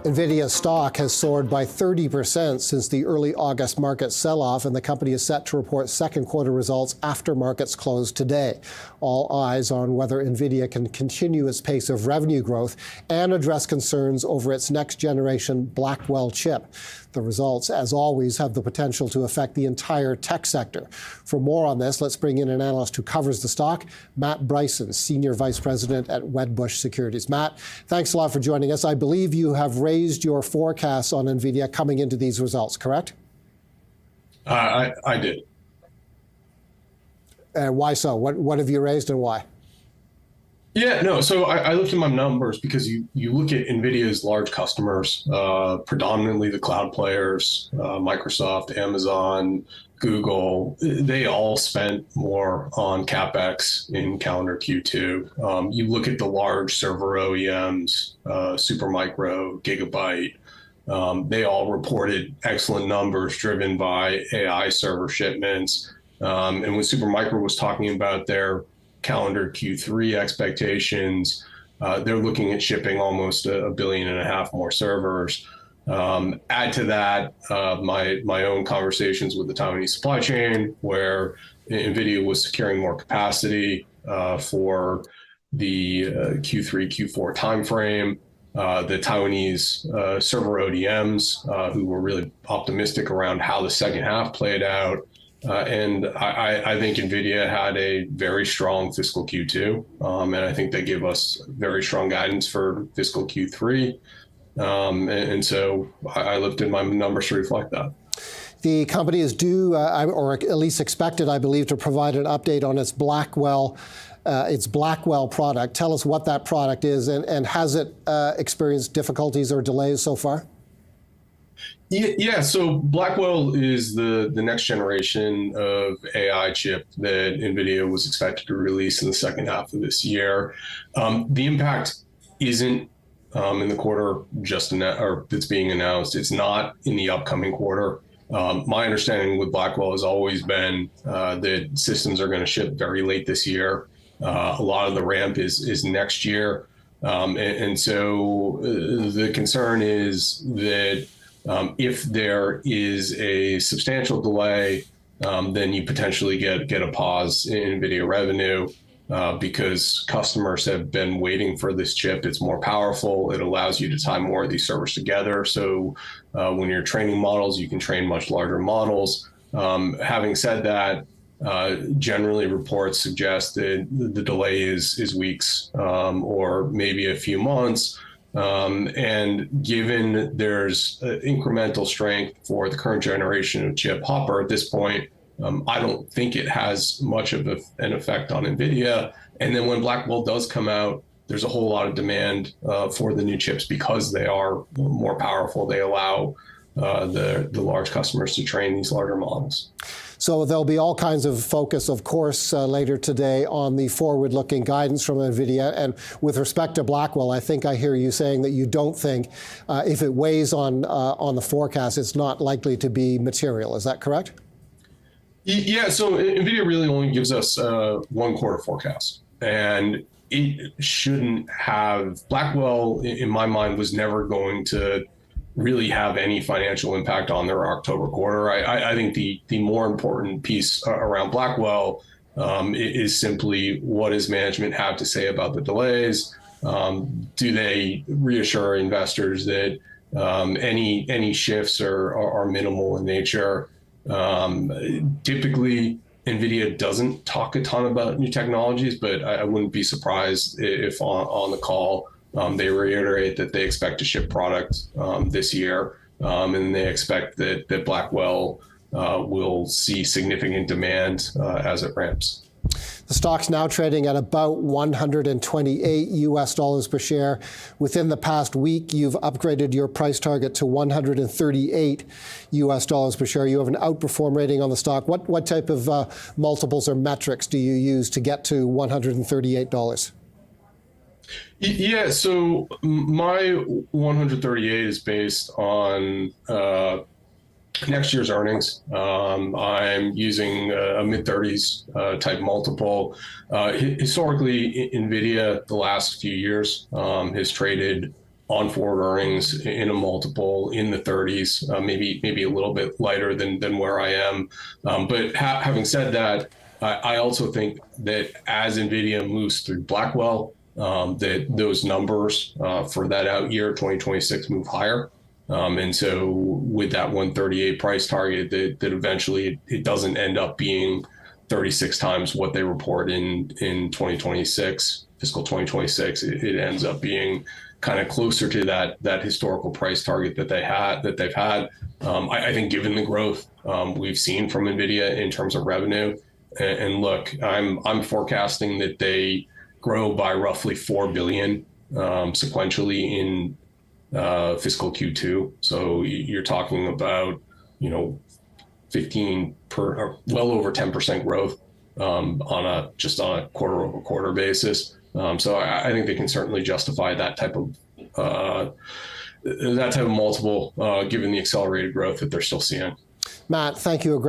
Nvidia stock has soared by 30% since the early August market sell-off, and the company is set to report second quarter results after markets close today. All eyes on whether Nvidia can continue its pace of revenue growth and address concerns over its next generation Blackwell chip. The results, as always, have the potential to affect the entire tech sector. For more on this, let's bring in an analyst who covers the stock, Matt Bryson, Senior Vice President at Wedbush Securities. Matt, thanks a lot for joining us. I believe you have raised your forecasts on Nvidia coming into these results, correct? I did. Why so? What have you raised and why? Yeah, no, so I looked at my numbers because you look at NVIDIA's large customers, predominantly the cloud players, Microsoft, Amazon, Google, they all spent more on CapEx in calendar Q2. You look at the large server OEMs, Supermicro, Gigabyte, they all reported excellent numbers driven by AI server shipments. And when Supermicro was talking about their calendar Q3 expectations, they're looking at shipping almost 1.5 billion more servers. Add to that my own conversations with the Taiwanese supply chain, where Nvidia was securing more capacity for the Q3, Q4 timeframe. The Taiwanese server ODMs, who were really optimistic around how the second half played out. And I think NVIDIA had a very strong fiscal Q2, and I think they give us very strong guidance for fiscal Q3. And so I looked at my numbers to reflect that. The company is due, or at least expected, I believe, to provide an update on its Blackwell product. Tell us what that product is, and has it experienced difficulties or delays so far? Yeah, so Blackwell is the next generation of AI chip that NVIDIA was expected to release in the second half of this year. The impact isn't in the quarter that's being announced. It's not in the upcoming quarter. My understanding with Blackwell has always been that systems are going to ship very late this year. A lot of the ramp is next year. And so the concern is that if there is a substantial delay, then you potentially get a pause in NVIDIA revenue because customers have been waiting for this chip. It's more powerful. It allows you to tie more of these servers together. So when you're training models, you can train much larger models. Having said that, generally reports suggest that the delay is weeks or maybe a few months. And given there's incremental strength for the current generation of chip Hopper at this point, I don't think it has much of an effect on NVIDIA. And then when Blackwell does come out, there's a whole lot of demand for the new chips because they are more powerful. They allow the large customers to train these larger models. So there'll be all kinds of focus, of course, later today on the forward-looking guidance from NVIDIA. And with respect to Blackwell, I think I hear you saying that you don't think if it weighs on the forecast, it's not likely to be material. Is that correct? Yeah, so NVIDIA really only gives us 1 quarter forecast. And it shouldn't have, Blackwell, in my mind, was never going to really have any financial impact on their October quarter. I think the more important piece around Blackwell is simply what does management have to say about the delays? Do they reassure investors that any shifts are minimal in nature? Typically, NVIDIA doesn't talk a ton about new technologies, but I wouldn't be surprised if on the call they reiterate that they expect to ship product this year, and they expect that Blackwell will see significant demand as it ramps. The stock's now trading at about $128 per share. Within the past week, you've upgraded your price target to $138 per share. You have an outperform rating on the stock. What type of multiples or metrics do you use to get to $138? Yeah, so my 138 is based on next year's earnings. I'm using a mid-30s type multiple. Historically, NVIDIA, the last few years, has traded on forward earnings in a multiple in the 30s, maybe a little bit lighter than where I am. But having said that, I also think that as Nvidia moves through Blackwell, that those numbers for that out year 2026 move higher. And so with that 138 price target, that eventually it doesn't end up being 36 times what they report in 2026, fiscal 2026. It ends up being kind of closer to that historical price target that they've had. I think given the growth we've seen from Nvidia in terms of revenue, and look, I'm forecasting that they grow by roughly 4 billion sequentially in fiscal Q2. So you're talking about 15 well over 10% growth on a quarter over quarter basis. So I think they can certainly justify that type of multiple given the accelerated growth that they're still seeing. Matt, thank you.